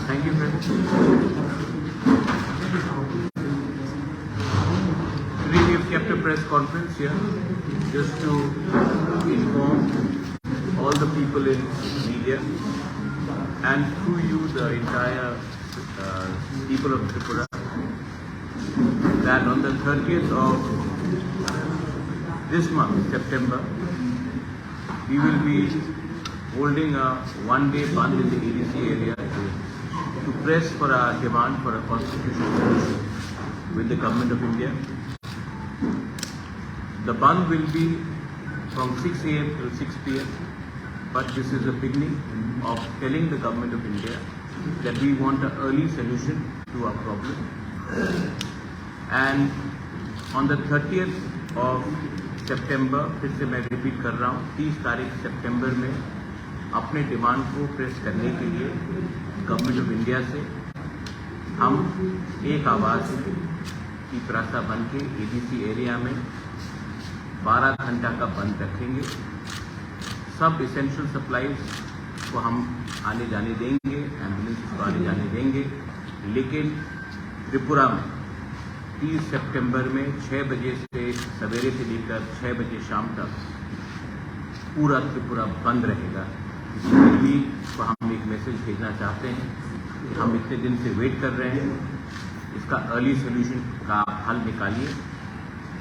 Thank you, friends. Today we have kept a press conference here just to inform all the people in media and through you the entire people of Tripura that on the 30th of this month, September, we will be holding a one-day band in the ADC area to press for our demand for a constitutional solution with the Government of India. The band will be from 6 a.m. till 6 p.m. But this is a beginning of telling the Government of India that we want an early solution to our problem. And on the 30th of September, फिर से मैं repeat कर रहा हूँ, 30 तारीख सितंबर में अपने demand को प्रेस करने के लिए गवर्नमेंट ऑफ इंडिया से हम एक आवाज़ की प्रासा बन के एडीसी एरिया में 12 घंटा का बंद रखेंगे। सब इसेंशियल सप्लाईज को हम आने जाने देंगे, एम्बुलेंस को आने जाने देंगे, लेकिन त्रिपुरा में 30 सितंबर में 6 बजे से सवेरे से लेकर 6 बजे शाम तक पूरा त्रिपुरा बंद रहेगा। दिल्ली को हम एक मैसेज भेजना चाहते हैं कि हम इतने दिन से वेट कर रहे हैं, इसका अर्ली सोल्यूशन का हल निकालिए,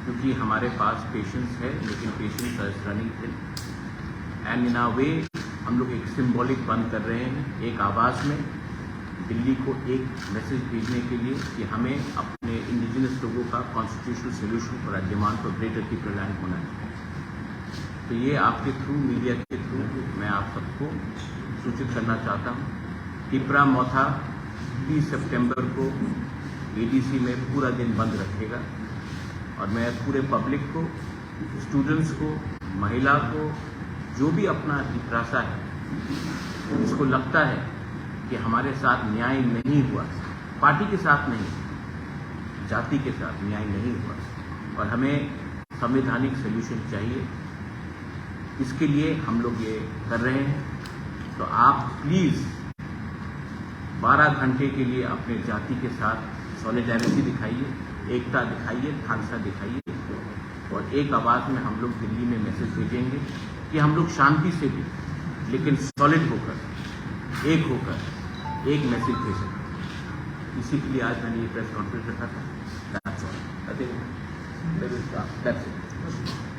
क्योंकि हमारे पास पेशेंट्स है, लेकिन patients are running thin and in a way हम लोग एक सिंबॉलिक बंद कर रहे हैं, एक आवाज़ में दिल्ली को एक मैसेज भेजने के लिए कि हमें अपने इंडिजिनस लोगों का constitutional solution for demand for greater Tipraland होना चाहिए। तो ये आपके थ्रू, मीडिया के थ्रू मैं आप सबको सूचित करना चाहता हूँ। त्रिपुरा मौथा 30 सितंबर को एडीसी में पूरा दिन बंद रखेगा और मैं पूरे पब्लिक को, स्टूडेंट्स को, महिला को, जो भी अपना त्रासा है, जिसको लगता है कि हमारे साथ न्याय नहीं हुआ, पार्टी के साथ नहीं, जाति के साथ न्याय नहीं हुआ और हमें संवैधानिक सॉल्यूशन चाहिए, इसके लिए हम लोग ये कर रहे हैं। तो आप प्लीज़ 12 घंटे के लिए अपने जाति के साथ सॉलिडारिटी दिखाइए, एकता दिखाइए, खालसा दिखाइए और एक आवाज़ में हम लोग दिल्ली में मैसेज भेजेंगे कि हम लोग शांति से भी, लेकिन सॉलिड होकर, एक होकर एक मैसेज भेज सकते। इसी के लिए आज मैंने ये प्रेस कॉन्फ्रेंस रखा था।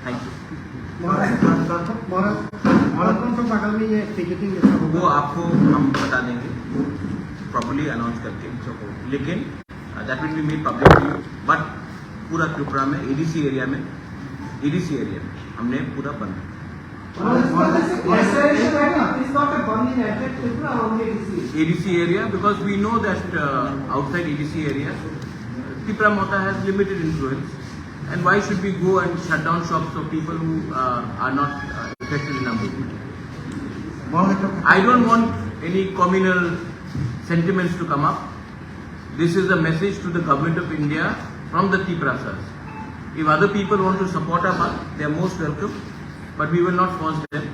Thank you. वो आपको हम बता देंगे प्रॉपर्ली अनाउंस करके, लेकिन that will be made public to you. But पूरा त्रिपुरा में एडीसी एरिया में हमने पूरा बंद। ADC area, because we know that outside ADC area, Tripura Mota has limited influence, and why should we go and shut down shops of people who are not affected in our movement? I don't want any communal sentiments to come up. This is a message to the Government of India from the Triprasas. If other people want to support us, they are most welcome, but we will not force them.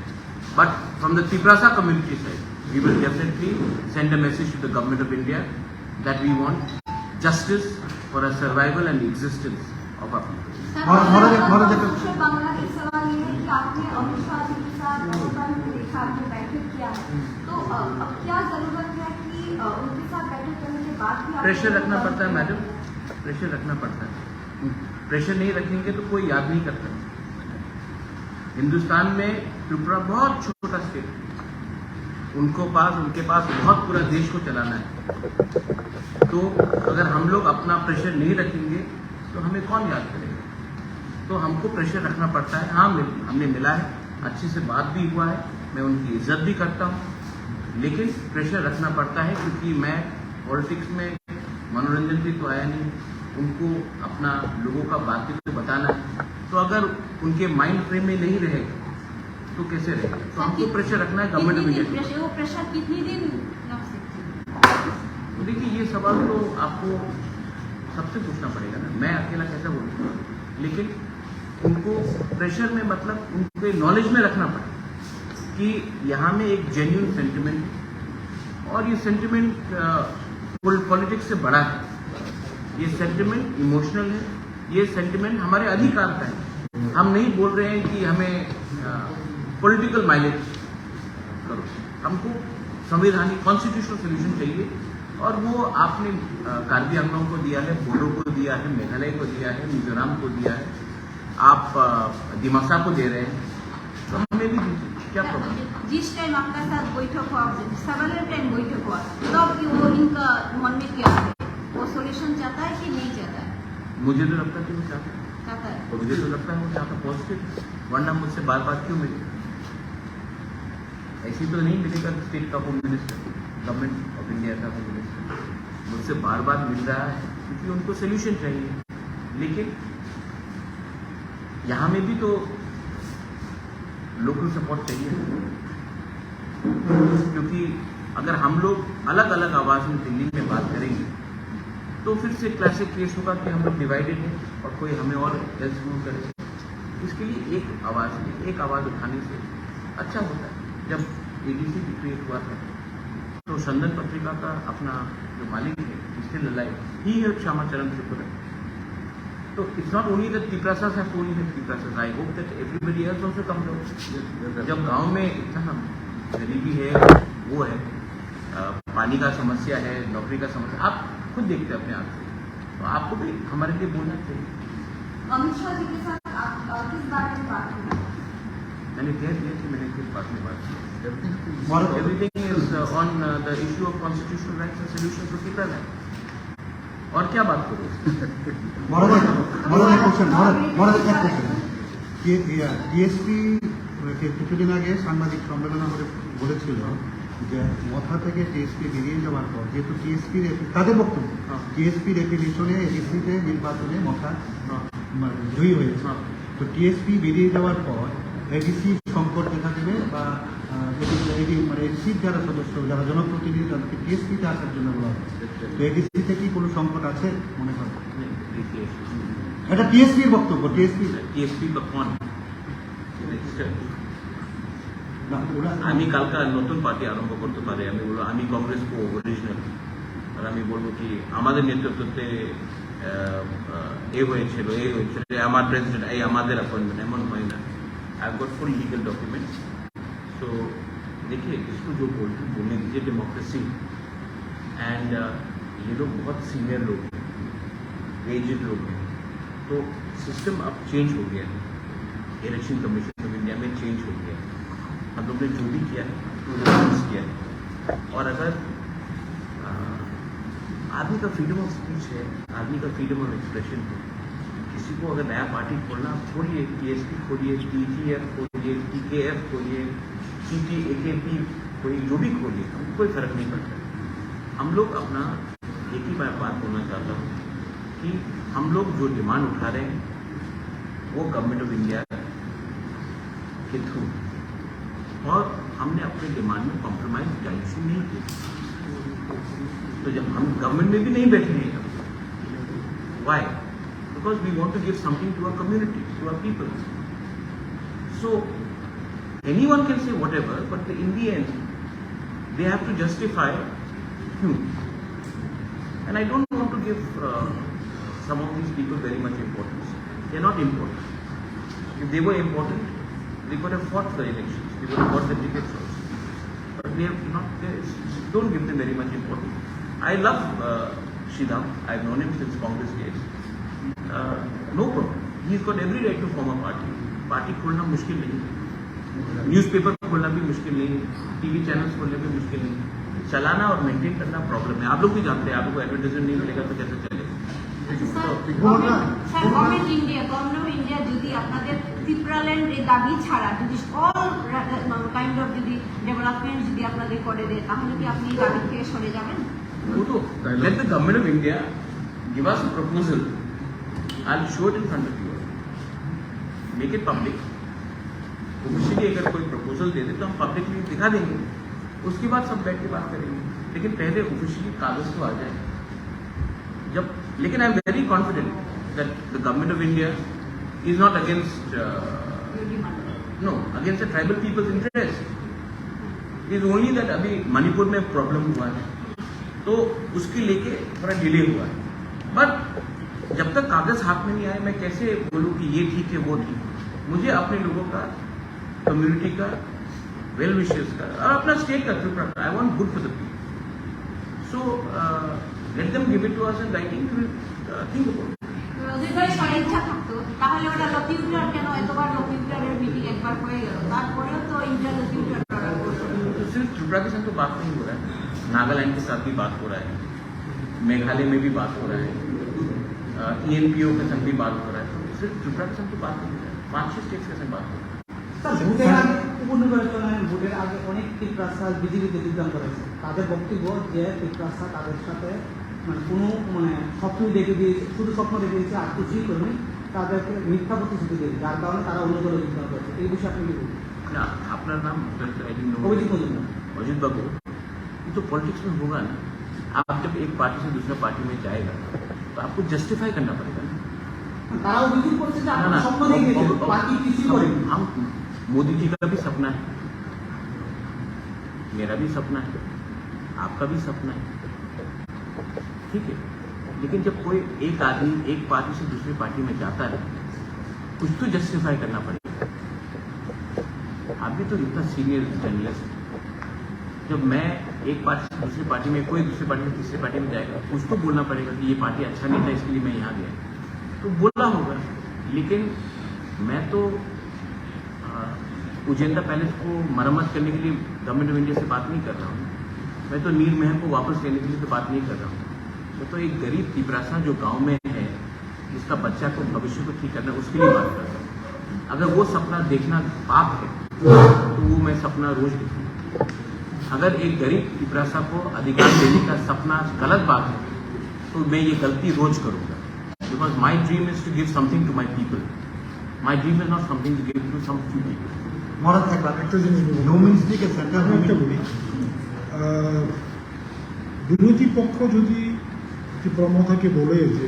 But from the Triprasa community side, we will definitely send a message to the Government of India that we want justice for a survival and existence of our people. Pressure रखना पड़ता है madam, pressure रखना पड़ता है। Pressure नहीं रखेंगे तो कोई याद नहीं करता। हिंदुस्तान में त्रिपुरा बहुत छोटा स्टेट है, उनके पास बहुत पूरा देश को चलाना है। तो अगर हम लोग अपना प्रेशर नहीं रखेंगे तो हमें कौन याद करेगा? तो हमको प्रेशर रखना पड़ता है। हाँ, हमने मिला है, अच्छे से बात भी हुआ है, मैं उनकी इज्जत भी करता हूँ, लेकिन प्रेशर रखना पड़ता है क्योंकि मैं पॉलिटिक्स में मनोरंजन भी तो आया नहीं, उनको अपना लोगों का बातें तो बताना है। तो अगर उनके माइंड फ्रेम में नहीं रहेगा तो कैसे रहेगा? तो हमको प्रेशर रखना है गवर्नमेंट ऑफ इंडिया। वो प्रेशर कितनी दिन रख सकते हैं? देखिए, ये सवाल तो आपको सबसे पूछना पड़ेगा ना, मैं अकेला कैसे बोलूँ? लेकिन उनको प्रेशर में मतलब उनके नॉलेज में रखना पड़ेगा कि यहाँ में एक जेन्युइन सेंटिमेंट है और ये सेंटिमेंट पॉलिटिक्स से बड़ा है, ये सेंटिमेंट इमोशनल है, ये सेंटिमेंट हमारे अधिकार का है। हम नहीं बोल रहे हैं कि हमें पॉलिटिकल माइलेज करो, हमको संवैधानिक कॉन्स्टिट्यूशनल सोल्यूशन चाहिए, और वो आपने कार्बी आंगलों को दिया है, बोडो को दिया है, मेघालय को दिया है, मिजोरम को दिया है, आप दिमासा को दे रहे हैं, तो हमें भी क्या प्रॉब्लम? जिस टाइम आपका साथ बैठक हुआ, सेवरल टाइम बैठक हुआ, तब वो इनका मन में क्या है? वो सॉल्यूशन चाहता है कि नहीं चाहता है? मुझे तो लगता है कि वो चाहता है, चाहता है। तो मुझे तो लगता है वो चाहता पॉजिटिव, वरना मुझसे बार बार क्यों मिले? ऐसी तो नहीं मिलेगा स्टेट का home minister, government of India का होम मिनिस्टर मुझसे बार बार मिल रहा है, क्योंकि उनको सोल्यूशन चाहिए। लेकिन यहाँ में भी तो लोकल सपोर्ट चाहिए, क्योंकि अगर हम लोग अलग अलग आवाज में दिल्ली में बात करेंगे तो फिर से क्लासिक केस होगा कि हम लोग डिवाइडेड हैं और कोई हमें और हेल्प शुरू करे। इसके लिए एक आवाज उठाने से अच्छा होता है। जब एडीसी क्रिएट हुआ था तो संदन पत्रिका का अपना जो मालिक है, स्टिल अलाइव, ही है श्यामाचरण त्रिपुरा। तो it's not only that Tiprasas have told that Tiprasas, I hope that everybody else also comes out. जब गांव में इतना गरीबी है, वो है, पानी का समस्या है, नौकरी का समस्या, आप खुद देखते हैं अपने आप से, तो आपको भी हमारे लिए बोलना चाहिए। अमित शाह जी के साथ आप किस बारे में बात की? मैंने कह दिया कि मैंने किस बात में बात की। Everything is on the issue of constitutional rights and solution to people है, और क्या बात करूँ? টিএসপি কিছুদিন আগে সাংবাদিক সম্মেলনে বলেছিল যে মথা থেকে টিএসপি বেরিয়ে যাওয়ার পর, যেহেতু টিএসপির তাদের বক্তব্য, টিএসপি রেপিলিশনে এডিসিতে নির্বাচনে মথা জয়ী হয়েছে, তো টিএসপি বেরিয়ে যাওয়ার পর এডিসি সংকট দেখা দেবে, বা মানে এডিসির যারা সদস্য, যারা জনপ্রতিনিধি, তাদেরকে টিএসপিতে আসার জন্য বলা হবে। তো এডিসিতে কি কোনো সংকট আছে মনে করেন? এটা টিএসপির বক্তব্য। টিএসপি का कौन? আমি কালকা নতুন পার্টি আরম্ভ করতে পারে, আমি বলবো আমি কংগ্রেস কো অরিজিনাল, আর আমি বলবো কি আমাদের নেতৃত্বে হয়েছিল, আমার প্রেসিডেন্ট, এই আমাদের অ্যাপয়েন্টমেন্ট, এমন হয় না। I have got full legal documents. So देखिए, इसको जो बोलने दीजिए डेमोक्रेसी, एंड ये लोग बहुत सीनियर लोग हैं, एजेड लोग हैं, तो सिस्टम अब चेंज हो गया है। इलेक्शन कमीशन ऑफ इंडिया में चेंज हो गया है। हम लोग ने जो भी किया है तो किया है, और अगर आदमी का फ्रीडम ऑफ स्पीच है, आदमी का फ्रीडम ऑफ एक्सप्रेशन है, किसी को अगर नया पार्टी खोलना, खोलिए, टीएसपी खोलिए, टीजीएफ खोलिए, टीकेएफ खोलिए, सीटीएकेपी खोलिए, जो भी खोलिए, हमको कोई फर्क नहीं पड़ता। हम लोग अपना एक ही बात बोलना चाहता हूँ कि हम लोग जो डिमांड उठा रहे हैं वो गवर्नमेंट ऑफ इंडिया के थ्रू, और हमने अपने डिमांड में कॉम्प्रोमाइज डायरेक्शन नहीं की। तो जब हम गवर्नमेंट में भी नहीं बैठे हैं, Y? Because we want to give something to our community, to our people. So anyone can say whatever, but in the end, they have to justify whom. And I don't want to give some of these people very much importance. They are not important. If they were important, they could have fought for elections. They would have got the tickets also. But they have not. Don't give them very much importance. I love Shidam. I've known him since Congress days. No problem. He's got every right to form a party. Party खोलना मुश्किल नहीं है, newspaper खोलना भी मुश्किल नहीं है, TV channels खोलना भी मुश्किल नहीं है, चलाना और मेंटेन करना प्रॉब्लम है। आप लोग भी जानते हैं, आप लोग को एडवर्टाइजमेंट नहीं मिलेगा तो कैसे चलेगा? गवर्नमेंट इंडिया যদি আপনাদের ত্রিপুরাল্যান্ড এই দাবি ছাড়া যদি অল কাইন্ড অফ যদি ডেভেলপমেন্ট যদি আপনাদের করে দেয়, তাহলে কি আপনি এই দাবি থেকে সরে যাবেন? वो तो let the government of India give us a proposal. I'll show it in front of you. Make it public. Officially अगर कोई प्रपोजल दे दे तो हम पब्लिकली दिखा देंगे, उसके बाद सब बैठ के बात करेंगे, लेकिन पहले ऑफिशियली कागज तो आ जाए जब। लेकिन I am very confident that the government of India is not against against the tribal people's interest. Is only that अभी मणिपुर में प्रॉब्लम हुआ है तो उसके लेके थोड़ा डिले हुआ है, बट जब तक कागज हाथ में नहीं आए मैं कैसे बोलूँ कि ये ठीक है वो ठीक है। मुझे अपने लोगों का, कम्युनिटी का, वेल विशेस का और अपना स्टेट का ट्रिप रखना। I want good for the people, so let them give it to us in writing, we will think about. যদি ভাই স্বইচ্ছা থাকতো তাহলে ওটা লকিউটার কেন এতবার লকিউটারের মিটিং একবার হয়ে গেল, তারপরেও তো ইন্টার লকিউটার করা হলো। तो सिर्फ त्रिपुरा के साथ तो बात नहीं हो रहा है, नागालैंड के साथ भी बात हो रहा है, मेघालय में भी बात हो रहा है, ENPO के साथ भी बात हो रहा है। सिर्फ त्रिपुरा के साथ तो बात नहीं हो रहा है, 5-6 स्टेट्स के साथ बात हो रहा है। ভোটের আগে উপনির্বাচনে ভোটের আগে অনেক ত্রিপ্রাসা বিজেপিতে যোগদান করেছে, তাদের বক্তব্য যে ত্রিপ্রাসা তাদের সাথে কোনো স্বপ্ন দেখে দিয়েছে, শুধু স্বপ্ন দেখে দিয়েছে আর কিছুই করেনি, তাদেরকে মিথ্যা প্রতিশ্রুতি দিয়েছে, যার কারণে তারা অন্য দলে যোগদান করেছে। এই বিষয়ে আপনি কি বলবেন? ना अपना नाम অভিজিৎ মজুমদার। अजित बाबू, ये तो पॉलिटिक्स में होगा ना। आप जब एक पार्टी से दूसरे पार्टी में जाएगा तो आपको जस्टिफाई करना पड़ेगा ना। তারা অভিযোগ করছে যে ना আপনারা ना স্বপ্ন দেখে দিয়েছে, বাকি কিছুই করেনি। हम मोदी जी का भी सपना है, मेरा भी सपना है, आपका भी सपना है, ठीक है। लेकिन जब कोई एक आदमी एक पार्टी से दूसरी पार्टी में जाता है कुछ तो जस्टिफाई करना पड़ेगा। आप भी तो इतना सीनियर जर्नलिस्ट, जब मैं एक पार्टी से दूसरी पार्टी में, कोई दूसरी पार्टी से तीसरी पार्टी में जाएगा कुछ तो बोलना पड़ेगा कि ये पार्टी अच्छा नहीं था इसके लिए मैं यहाँ गया, तो बोलना होगा। लेकिन मैं तो उजेंदा पैलेस को मरम्मत करने के लिए गवर्नमेंट ऑफ इंडिया से बात नहीं कर रहा हूँ, मैं तो नीर महल को वापस लेने के लिए तो बात नहीं कर रहा हूँ। मैं तो एक गरीब त्रिप्रासा जो गांव में है, जिसका बच्चा को भविष्य को ठीक करना है, उसके लिए बात कर रहा हूँ। अगर वो सपना देखना पाप है तो वो मैं सपना रोज देखूंगा। अगर एक गरीब त्रिप्रासा को अधिकार देने का सपना गलत बात है तो मैं ये गलती रोज करूंगा। Because my dream is to give something to my people, my dream is not something to give to some few people. Maharaj একটা জিনিস হোম মিনিস্ট্রিকে সেন্ট্রাল বিরোধী পক্ষ যদি ত্রিপ্রামথাকে বলে যে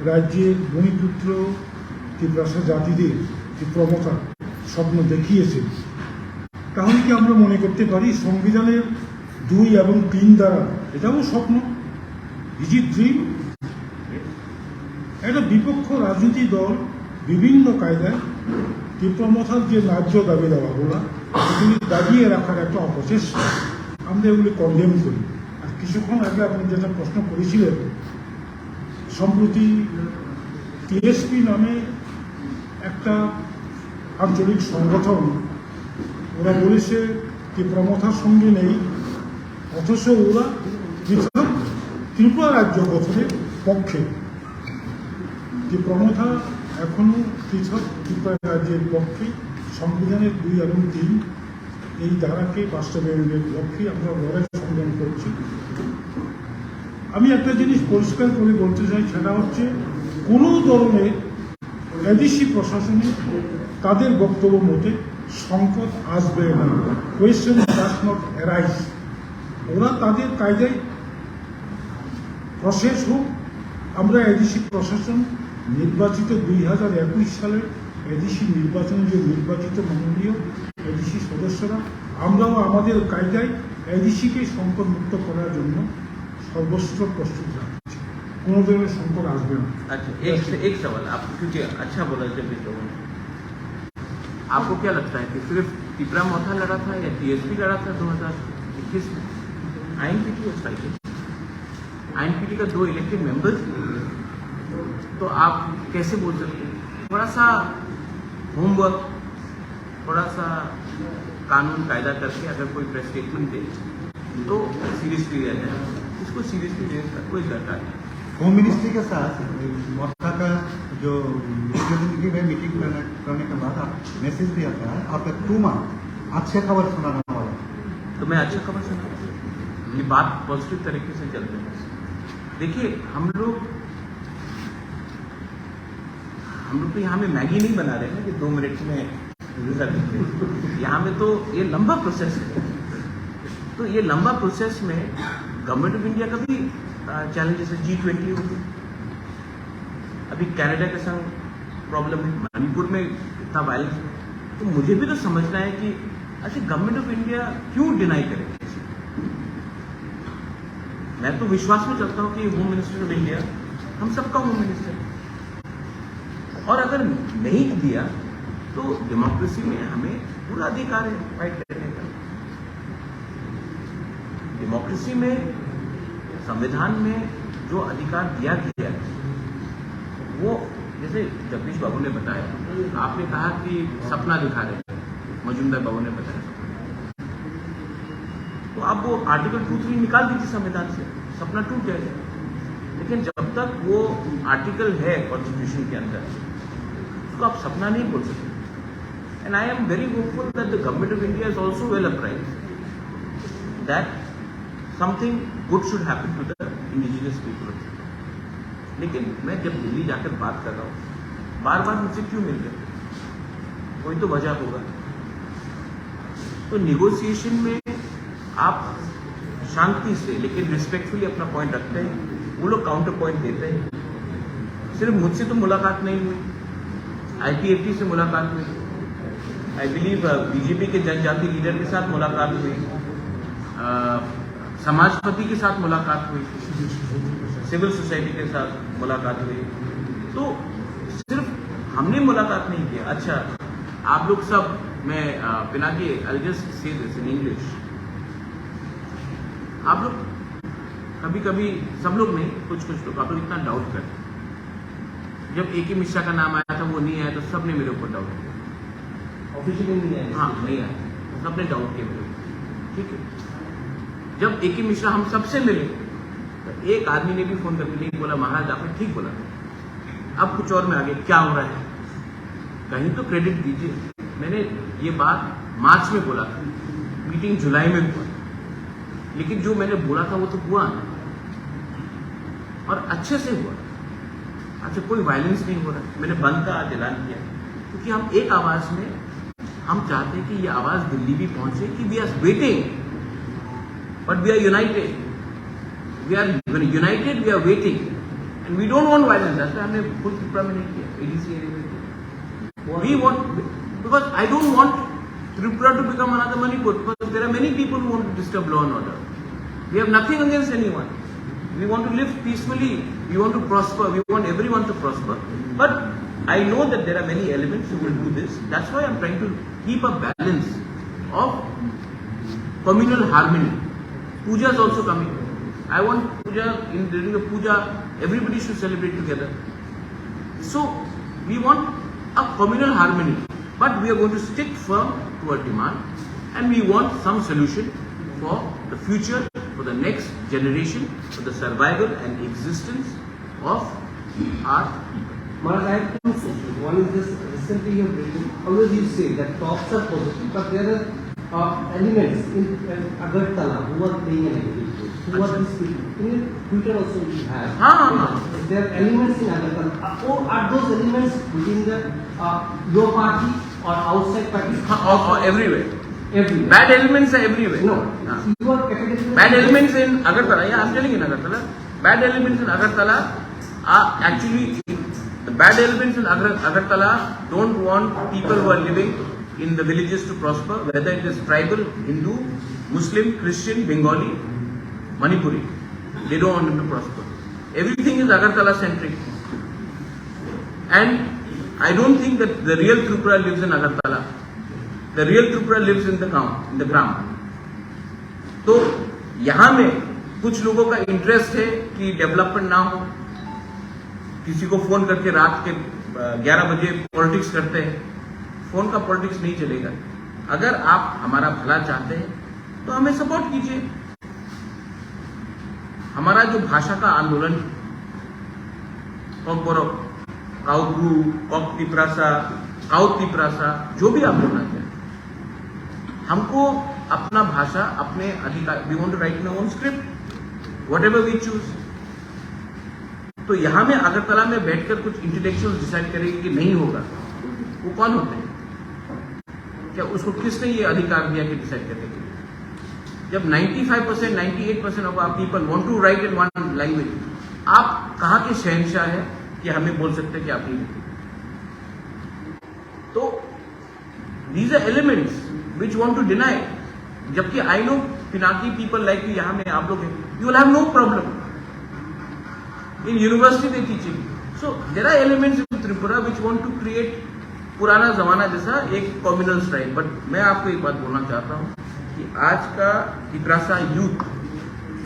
রাজ্যের ভূমিপুত্র ত্রিপ্রাসা জাতিদের ত্রিপ্রামথা স্বপ্ন দেখিয়েছে, তাহলে কি আমরা মনে করতে পারি সংবিধানের 2 এবং 3 দ্বারা এটাও স্বপ্ন? Is it dream? একটা বিপক্ষ রাজনীতি দল বিভিন্ন কায়দায় ত্রিপ্রামথার যে ন্যায্য দাবি দেওয়াগুলো এগুলি দাবিয়ে রাখার একটা অপচেষ্টা, আমরা এগুলি কন্ডেম করি। আর কিছুক্ষণ আগে আপনি যেটা প্রশ্ন করেছিলেন, সম্প্রতি টিএসপি নামে একটা আঞ্চলিক সংগঠন, ওরা বলেছে ত্রিপ্রামথার সঙ্গে নেই, অথচ ওরা পৃথক ত্রিপুরা রাজ্য গঠনের পক্ষে। ত্রিপ্রামথা এখনো পৃথক ত্রিপুরা রাজ্যের পক্ষে সংবিধানের 2 এবং 3 এই ধারাকে বাস্তবায়নের লক্ষ্যে আমরা লড়াই সংগ্রাম করছি। আমি একটা জিনিস পরিষ্কার করে বলতে চাই, সেটা হচ্ছে কোনো ধরনের এডিসি প্রশাসনে তাদের বক্তব্য মতে সংকট আসবে না, কোয়েশ্চেন ডাজ নট অ্যারাইজ। ওরা তাদের কায়দায় প্রসেস হোক। আমরা এডিসি প্রশাসন নির্বাচিত 2021 সালের এডিসি নির্বাচনে যে নির্বাচিত মণ্ডলীয় এডিসি সদস্যরা, আমরাও আমাদের কায়দায় এডিসিকে সংকট মুক্ত করার জন্য সর্বস্ব প্রস্তুত রাখছি। কোনো ধরনের সংকট আসবে না। अच्छा, एक सवाल आप, क्योंकि अच्छा बोला जब इस लोगों ने, आपको क्या लगता है कि सिर्फ त्रिप्रामथा लड़ा था या टीएसपी लड़ा था 2021 में? आईएनपीटी और साइकिल, आईएनपीटी का 2 इलेक्टेड मेंबर्स, तो आप कैसे बोल सकते हैं? थोड़ा सा होमवर्क, थोड़ा सा कानून कायदा करके अगर कोई प्रेस स्टेटमेंट दे तो सीरियसली लिया जाए, इसको सीरियसली लेने का कोई दरकार नहीं। होम मिनिस्ट्री के साथ मोर्चा का जो रिप्रेजेंटेटिव है, मीटिंग करने के बाद आप मैसेज दिया था आपका 2 मंथ अच्छे खबर सुनाने वाला, तो मैं अच्छा खबर सुना, ये बात पॉजिटिव तरीके से चल रही है। देखिए हम लोग तो यहाँ में मैगी नहीं बना रहे हैं कि 2 मिनट में रिजल्ट निकले। यहाँ में तो ये लंबा प्रोसेस है, तो ये लंबा प्रोसेस में गवर्नमेंट ऑफ इंडिया का भी चैलेंजेस है। G20 होगी, अभी कनाडा के संग प्रॉब्लम है, मणिपुर में इतना वायलेंस है, तो मुझे भी तो समझना है कि अच्छा गवर्नमेंट ऑफ इंडिया क्यों डिनाई करे? मैं तो विश्वास में चलता हूं कि होम मिनिस्टर ऑफ इंडिया हम सबका होम मिनिस्टर है, और अगर नहीं दिया तो डेमोक्रेसी में हमें पूरा अधिकार है फाइट करने का। डेमोक्रेसी में संविधान में जो अधिकार दिया गया है वो, जैसे जगदीश बाबू ने बताया, आपने कहा कि सपना दिखा रहे हैं, मजूमदार बाबू ने बताया सपना, तो आप वो आर्टिकल 2-3 निकाल दीजिए संविधान से, सपना टूट जाएगा। लेकिन जब तक वो आर्टिकल है कॉन्स्टिट्यूशन के अंदर तो आप सपना नहीं बोल सकते। And I am very hopeful that the government of India is also well apprised that something good should happen to the indigenous people. लेकिन मैं जब दिल्ली जाकर बात कर रहा हूँ, बार बार मुझसे क्यों मिल रहे, कोई तो वजह होगा। तो निगोशिएशन में आप शांति से लेकिन रिस्पेक्टफुली अपना पॉइंट रखते हैं, वो लोग काउंटर पॉइंट देते हैं। सिर्फ मुझसे तो मुलाकात नहीं हुई, IPFT से मुलाकात हुई, आई बिलीव बीजेपी के जनजाति लीडर के साथ मुलाकात हुई, समाजपति के साथ मुलाकात हुई, सिविल सोसाइटी के साथ मुलाकात हुई। तो सिर्फ हमने मुलाकात नहीं किया। अच्छा आप लोग सब, मैं Pinaki I just say this in English, आप लोग कभी कभी, सब लोग नहीं, कुछ कुछ लोग, आप लोग इतना डाउट करते। जब AK मिश्रा का नाम आया था, वो नहीं आया, तो सबने मेरे ऊपर डाउट किया। ऑफिशियली नहीं आया? हाँ नहीं आया, सबने डाउट किया मेरे ऊपर। ठीक है, जब AK मिश्रा हम सबसे मिले तो एक आदमी ने भी फोन करके नहीं बोला महाराज आपने ठीक बोला, अब कुछ और में आगे क्या हो रहा है, कहीं तो क्रेडिट दीजिए। मैंने ये बात मार्च में बोला था, मीटिंग जुलाई में हुआ, लेकिन जो मैंने बोला था वो तो हुआ ना, और अच्छे से हुआ। अच्छा कोई वायलेंस नहीं हो रहा। मैंने बंद का आज ऐलान किया क्योंकि हम एक आवाज में, हम चाहते हैं कि ये आवाज दिल्ली भी पहुंचे कि we are waiting but we are united, we are united, we are waiting and we don't want violence. ऐसा हमने फुल त्रिपुरा में नहीं किया, ADC एरिया में किया। We want, because I don't want Tripura to become another Manipur, because there are many people who want to disturb law and order. We have nothing against anyone. We want to live peacefully. We want to prosper. We want everyone to prosper. But I know that there are many elements who will do this. That's why I'm trying to keep a balance of communal harmony. Puja is also coming. I want puja, during the puja, everybody should celebrate together. So we want a communal harmony. But we are going to stick firm to our demand, and we want some solution for the future, for the next generation, for the survival and existence of our people. Maharaj, I have two questions. One is this: recently you have written, always you say that talks are positive, but there are elements in Agartala who are playing an active role. Who are these people? In Twitter also we have. There are elements in Agartala. Or are those elements within the your party or outside party? Everywhere. Everywhere. Bad elements are everywhere. No. You are categorically. Bad elements in Agartala. Yeah, I'm telling you in Agartala. Bad elements in Agartala are actually, the bad elements in Agartala don't want people who are living in the villages to prosper, whether it is tribal, Hindu, Muslim, Christian, Bengali, Manipuri. They don't want them to prosper. Everything is Agartala centric. And I don't think that the real Tripura lives in Agartala. The real Tripura lives in the gram. तो यहाँ में कुछ लोगों का interest है कि development ना हो, किसी को फोन करके रात के 11 बजे पॉलिटिक्स करते हैं। फोन का पॉलिटिक्स नहीं चलेगा। अगर आप हमारा भला चाहते हैं तो हमें सपोर्ट कीजिए। हमारा जो भाषा का आंदोलन, कॉकबोरो, काउक्रू, कॉक तिप्रासा, काउत तिप्रासा, जो भी आप बोलना चाहें, हमको अपना भाषा, अपने अधिकार, we want to write in our own script, whatever we choose. तो यहां में अगरतला में बैठकर कुछ इंटेलेक्चुअल्स डिसाइड करेंगे कि नहीं होगा, वो कौन होते हैं? क्या उसको किसने ये अधिकार दिया कि डिसाइड करने के लिए? जब 95%, 98% of our people want to write in one language, आप कहां के शहंशाह हैं कि हमें बोल सकते हैं कि आप नहीं? तो these are elements which want to deny. जबकि I know Pinaki people like you, यहाँ में आप लोग हैं, you will have no problem. In university they teaching. So there are elements in Tripura which want to create पुराना जमाना जैसा एक कम्युनल स्ट्राइक. बट मैं आपको एक बात बोलना चाहता हूँ कि आज का Tiprasa youth,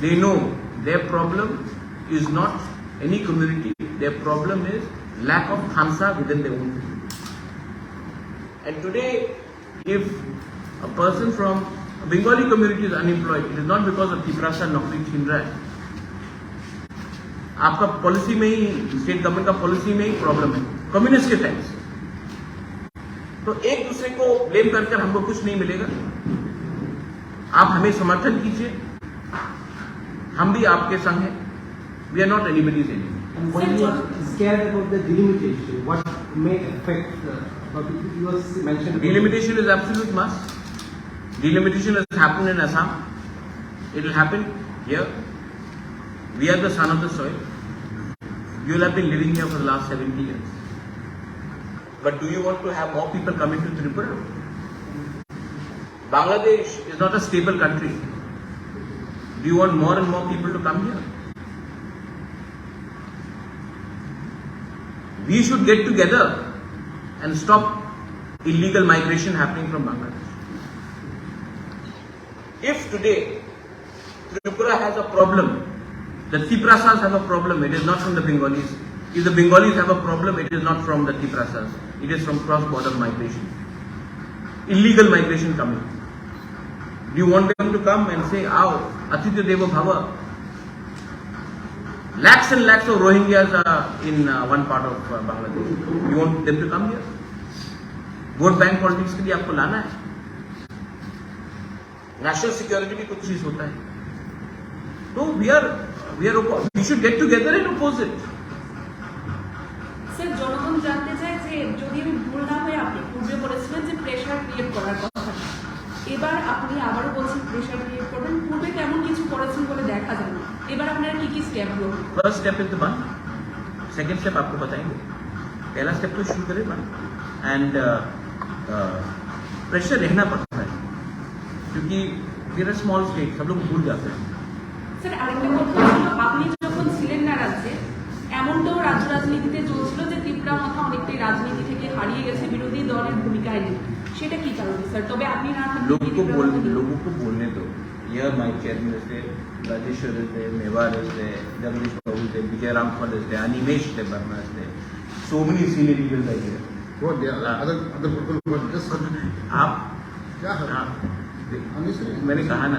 they know their problem is not any community, their problem is lack of khansa within their own community. And today, if a person from a Bengali community is unemployed, it is not because of Tiprasa नौकरी छीन रहा है. आपका policy में ही, state government का policy में ही problem है, communist के टाइम से. तो एक दूसरे को ब्लेम कर हमको कुछ नहीं मिलेगा. आप हमें समर्थन कीजिए, हम भी आपके संग हैं. We are not anybody's enemy. And when you are scared about the delimitation, what may affect, you mentioned about Delimitation is absolute must. Delimitation has happened in Assam. It will happen here. We are the son of the soil. You will have been living here for the last 70 years. But do you want to have more people coming to Tripura? Bangladesh is not a stable country. Do you want more and more people to come here? We should get together and stop illegal migration happening from Bangladesh. If today Tripura has a problem, the Tiprasas have a problem, it is not from the Bengalis. If the Bengalis have a problem, it is not from the Tiprasas. It is from cross-border migration. Illegal migration coming. Do you want them to come and say, "Aao, Atitya Devo Bhava"? Lakhs and lakhs of Rohingyas are in one part of Bangladesh. You want them to come here? Vote bank politics के लिए आपको लाना है? National security भी कुछ चीज होता है. तो we should get together and oppose it. Sir, জনগণ জানতে চায় যে যদি আমি ভুল না হয়ে আপনি পূর্বে বলেছিলেন যে প্রেশার ক্রিয়েট করার কথা, এবার আপনি আবারও বলছেন প্রেশার ক্রিয়েট করবেন. পূর্বে তেমন কিছু করেছেন বলে দেখা যায় না. এবার আপনারা কি কি স্টেপ নেবেন? फर्स्ट स्टेप इज द बंद. सेकेंड स्टेप आपको बताएंगे. पहला स्टेप तो शुरू करें बंद. एंड प्रेशर रहना पड़ता है क्योंकि we're a small state, सब लोग भूल जाते हैं. স্যার, আরেকটা কথা ছিল, আপনি যখন ছিলেন না রাজ্যে, এমনটাও রাজ্য রাজনীতিতে চলছিল যে ত্রিপুরা মাথা অনেকটাই রাজনীতি থেকে হারিয়ে গেছে বিরোধী দলের ভূমিকায় নেই. সেটা কি কারণে স্যার? তবে আপনি না থাকলে लोगों को बोलने दो. Here my chairman is there, Rajeshwar is there, Mewar is there, Jagdish Babu is there, Vijay Ramphal is there, Animesh Debarma is there. So many senior leaders are here. What they are, other people who are just आप क्या है? हाँ, Honestly, मैंने कहा ना,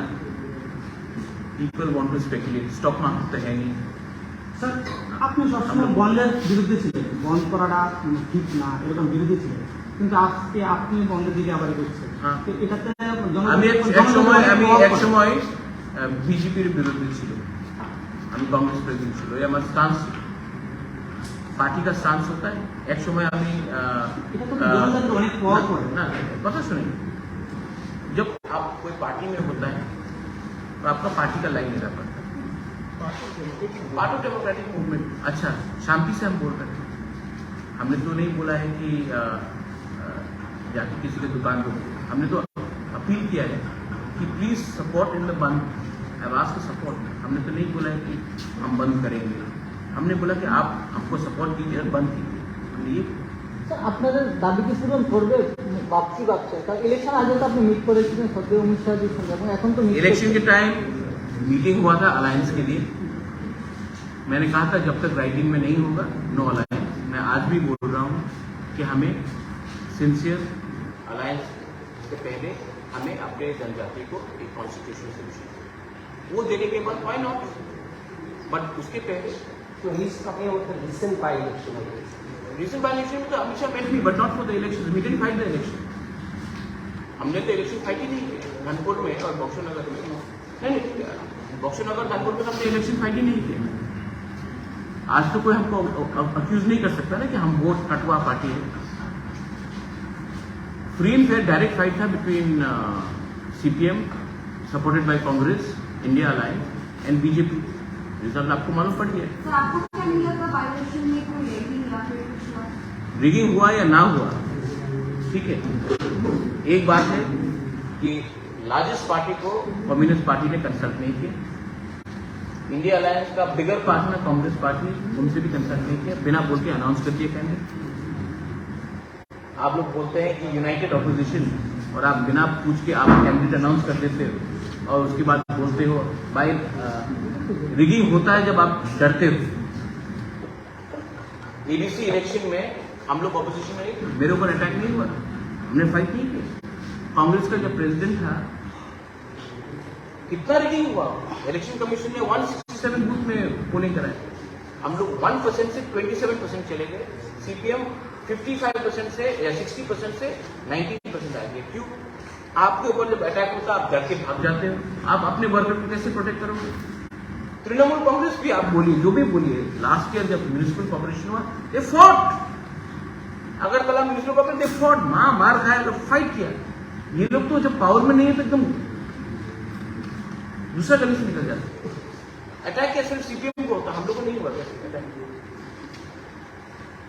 people want to speculate. Stock market तो है नहीं. স্যার, আপনি সবসময় বন্ধের বিরুদ্ধে ছিলেন, বন্ধ করাটা ঠিক না এরকম বিরুদ্ধে ছিলেন, কিন্তু আজকে আপনি বন্ধের দিকে আবার করছেন. হ্যাঁ। তো এটাতে আমি এক সময় বিজেপির বিরুদ্ধে ছিল, আমি কংগ্রেস প্রেসিডেন্ট ছিল, ये আমার স্টান্স ছিল. पार्टी का स्टांस होता है. एक समय আমি অনেক পর পড়ে ना पता सुनिए, जब आप कोई पार्टी में होता है तो आपका पार्टी का लाइन लेना पड़ता है. Part of democratic movement. अच्छा, शांति से हम बोल रहे हैं. हमने तो नहीं बोला है कि जाके किसी के दुकान को. हमने तो अपील किया है कि please support in the bandh. I was to support. हमने तो नहीं बोला है कि हम बंद करेंगे. हमने बोला कि आप हमको सपोर्ट कीजिए और बंद कीजिए. हमने ये স্যার, আপনাদের দাবি কি পূরণ করবে? ভাবছি কারণ ইলেকশন আগে তো আপনি মিট করেছিলেন সত্যি অমিত শাহজির সঙ্গে, এবং এখন তো इलेक्शन के टाइम मीटिंग हुआ था अलायंस के लिए. मैंने कहा था जब तक राइटिंग में नहीं होगा नो अलायंस. मैं आज भी बोल रहा हूँ कि हमें सिंसियर अलायंस से पहले हमें अपने जनजाति को एक कॉन्स्टिट्यूशनल सोल्यूशन वो देने के बाद व्हाई नॉट. बट उसके पहले so he is talking about the recent by-election. Recent by election में तो Amit Shah met me but not for the election. We didn't fight the election. हमने तो इलेक्शन फाइट ही नहीं किया धनपुर में और बक्सर नगर में. नहीं, बक्सर नगर धनपुर में हमने इलेक्शन फाइट ही नहीं किया. आज तो कोई हमको अक्यूज नहीं कर सकता ना कि हम वोट कटवा पार्टी है. Free and fair direct fight था between CPM supported by Congress, India alliance and BJP. Result आपको मालूम पड़ गया. सर, आपको क्या नहीं लगता बाय-इलेक्शन में कोई रेगिंग या फिर कुछ हुआ? रिगिंग हुआ या ना हुआ, ठीक है. एक बात है कि लार्जेस्ट पार्टी को कम्युनिस्ट पार्टी ने कंसल्ट नहीं किया, इंडिया अलायंस का बिगर पार्टनर कांग्रेस पार्टी, उनसे भी कंसल्ट नहीं किया, बिना बोल के अनाउंस कर दिए कैंडिडेट। आप लोग बोलते हैं कि यूनाइटेड ऑपोजिशन, और आप बिना पूछ के आप कैंडिडेट अनाउंस कर देते हो और उसके बाद बोलते हो भाई रिगिंग होता है जब आप डरते हो। एडीसी इलेक्शन में हम लोग ऑपोजिशन में, मेरे ऊपर अटैक नहीं हुआ, हमने फाइट नहीं की। कांग्रेस का जो प्रेसिडेंट था, कितना रिगिंग हुआ, इलेक्शन कमीशन ने 167 बूथ में पोलिंग कराई, हम लोग 1% से 27% चले गए, सीपीएम 55% से या 60% से 19% आ गए। क्यों? आपके ऊपर जब अटैक होता है आप डर के भाग जाते हो, आप अपने वर्कर को कैसे प्रोटेक्ट करोगे? तृणमूल कांग्रेस भी आप बोलिए, जो भी बोलिए, लास्ट ईयर जब म्यूनिसिपल कॉर्पोरेशन हुआ they fought, Agartala municipal corporation they fought, मार खाया तो फाइट किया। ये लोग तो जब पावर में नहीं है तो एकदम दूसरा गली से निकल जाते। अटैक क्या सिर्फ सीपीएम को होता, हम लोग को नहीं हुआ अटैक।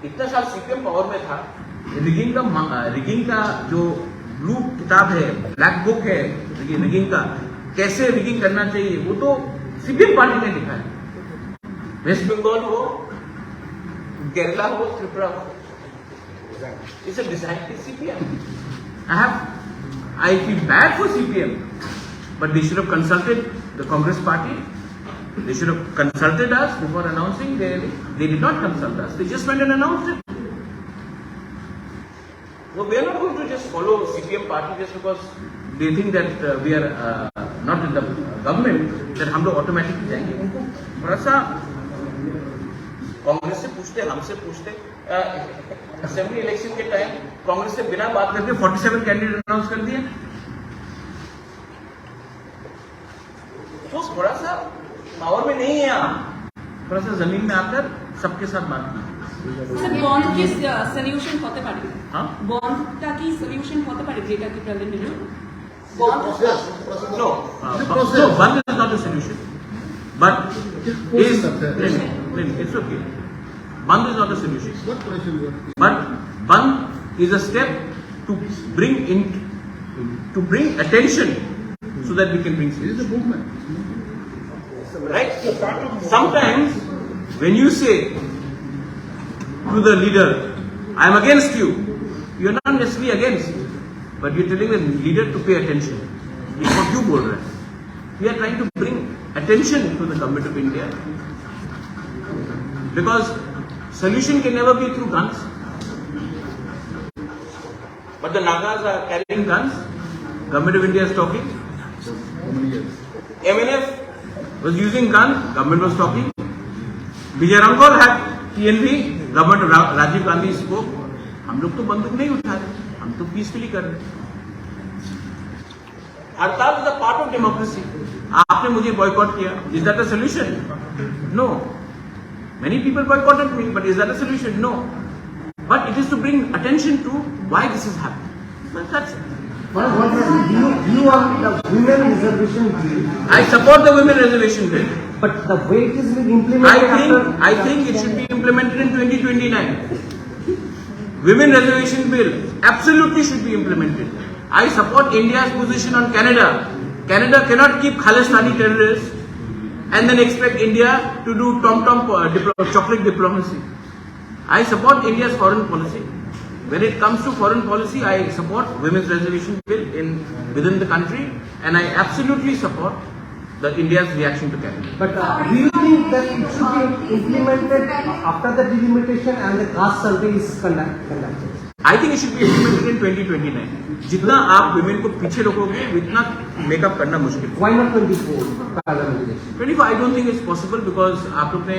इतना साल सीपीएम पावर में था, रिगिंग का जो ब्लू किताब है, ब्लैक बुक है रिगिंग का, कैसे रिगिंग करना चाहिए, वो तो सीपीएम पार्टी ने लिखा है। वेस्ट बंगाल हो, केरला हो, त्रिपुरा हो, it's a design by CPM. I feel bad for CPM, but they should have consulted the Congress party. They should have consulted us before announcing. They did not consult us. They just went and announced it. So we are not going to just follow CPM party just because they think that we are not in the government, that हम लोग automatically जाएंगे। उनको थोड़ा सा कांग्रेस से पूछते, हमसे पूछते। असेंबली इलेक्शन के टाइम कांग्रेस से बिना बात करके 47 कैंडिडेट अनाउंस कर दिए। तो थोड़ा सा पावर में नहीं है आप, थोड़ा सा जमीन में आकर सबके साथ बात कीजिए। बॉन्ड की सॉल्यूशन होते पारे, हाँ, बॉन्डটা কি সলিউশন হতে পারে যেটা কি president bond no, band is not a solution, but it's okay. Band is not a solution, but band is a step to bring attention so that we can bring solution. It is a movement, right? Sometimes when you say to the leader, I am against you, you are not necessarily against, but you are telling the leader to pay attention. ये वो क्यों बोल रहे हैं? We are trying to bring attention to the government of India, because solution can never be through guns. But the Nagas are carrying guns. Government of India is talking. MNF was using guns. Government was talking. Vijay Ramgol had TNV. Government of Rajiv Gandhi spoke. हम लोग तो बंदूक नहीं उठा रहे, हम तो peacefully कर रहे। हड़ताल is a part of democracy. आपने मुझे बॉयकॉट किया, is that a solution? No. Many people boycotted me, but is that a solution? No. But it is to bring attention to why this is happening. But that's it. What is you on the women reservation bill? I support the women reservation bill. But the way it is being implemented I think it should be implemented in 2029. Women reservation bill absolutely should be implemented. I support India's position on Canada. Canada cannot keep Khalistani terrorists and then expect India to do tom-tom chocolate diplomacy. I support India's foreign policy. When it comes to foreign policy, I support women's reservation bill within the country, and I absolutely support the India's reaction to Canada. But do you think that it should be implemented after the delimitation and the caste survey is conducted? I think it should be implemented in 2029. जितना आप women को पीछे रोकोगे, उतना makeup करना मुश्किल है। Why not 24 parliament election? 24 I don't think it's possible because आप लोग ने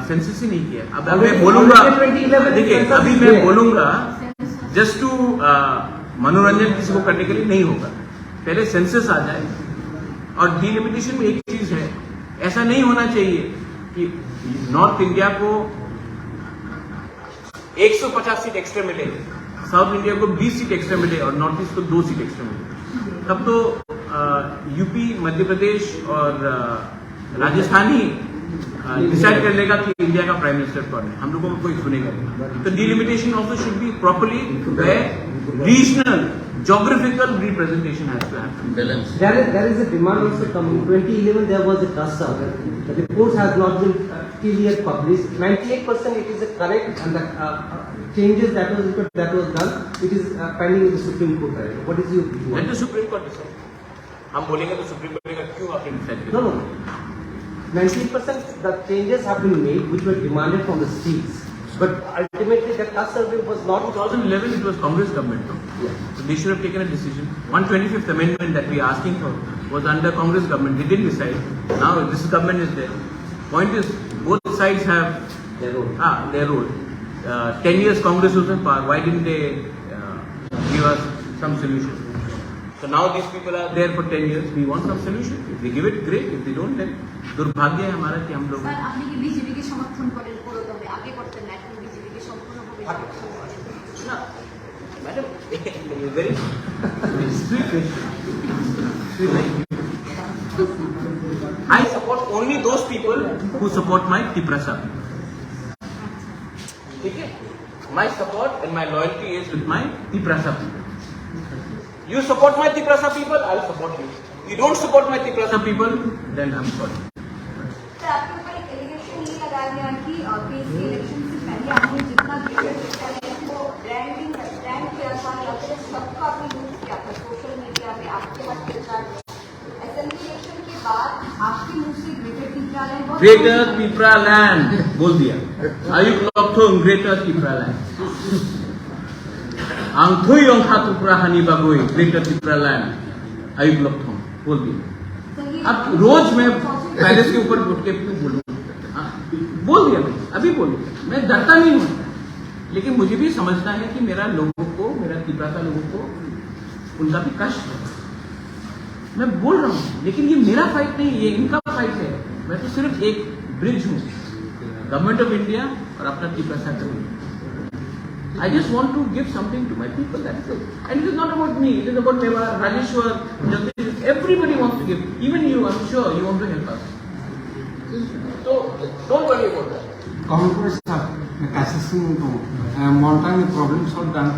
सेंसस ही नहीं किया। अब मैं बोलूंगा, देखिए अभी मैं बोलूंगा जस्ट टू मनोरंजन किसी को करने के लिए नहीं होगा। पहले सेंसस आ जाए, और डिलिमिटेशन में एक चीज है, ऐसा नहीं होना चाहिए कि नॉर्थ इंडिया को 150 सीट एक्स्ट्रा मिले, साउथ इंडिया को 20 सीट एक्स्ट्रा मिले और नॉर्थ ईस्ट को 2 सीट एक्स्ट्रा मिले। तब तो यूपी, मध्य प्रदेश और राजस्थान ही डिसाइड कर लेगा कि इंडिया का प्राइम मिनिस्टर कौन है, हम लोगों को कोई सुनेगा नहीं। तो delimitation also should be properly regional geographical representation has to happen. Balance. There is a demand also coming. 2011 there was a trust survey. The reports has not been till yet published. 98% it is correct, and the changes that was done, it is pending with the Supreme Court. Right? What is your view? Let the Supreme Court decide. हम बोलेंगे तो supreme court बोलेगा क्यों आपने decide किया? No. 98% the changes have been made which were demanded from the states. But ultimately the trust survey was not. 2011 it was Congress government. No? So they should have taken a decision. 125th amendment that we are asking for was under Congress government. They didn't decide. Now this government is there. Point is both sides have Their role. Their role. 10 years Congress was in power. Why didn't they give us some solution? So now these people are there for 10 years. We want some solution. If they give it, great. If they don't, then दुर्भाग्य है हमारा कि हम लोग sir আপনি কি বিজেপিকে সমর্থন করেন পুরোদমে? আগে করতেন না, এখন বিজেপিকে সম্পূর্ণভাবে সমর্থন করেন? না madam very sweet question. I support only those people who support my Tiprasa. Okay? My support and my loyalty is with my Tiprasa people. You support my Tiprasa people, I'll support you. You don't support my Tiprasa people, then I'm sorry. Sir आपके ऊपर एक allegation ये लगाया गया कि case election से पहले आपने जितना वो ब्रांड किया था या फिर सबका आपने यूज किया था सोशल मीडिया पे आपके पास प्रचार में। असेंबली इलेक्शन के बाद आपके मुंह से ग्रेटर तिप्रालैंड Greater Tipraland बोल दिया। आयुक्त लॉकथों Greater Tipraland। आंखोई अंखा तुप्राहानी बागोई Greater Tipraland आयुक्त लॉकथों बोल दिया। अब रोज मैं पैलेस के ऊपर उठ के बोलूँ, बोल दिया मैं, अभी बोल दिया, मैं डरता नहीं हूँ, लेकिन मुझे भी समझना है कि मेरा लोगों को, मेरा तिप्रासा लोगों को उनका भी कष्ट है। मैं बोल रहा हूँ, लेकिन ये मेरा फाइट नहीं, ये इनका फाइट है। मैं तो सिर्फ एक ब्रिज हूँ गवर्नमेंट ऑफ इंडिया और अपना तिप्रासा करूँ। I just want to give something to my people, that's it. And it is not about me, it is about Mewar, Rajeshwar, Jagdish, everybody wants to give. Even you, I'm sure you want to help us. So, don't worry about that. Congress cassation to one time problem solved done.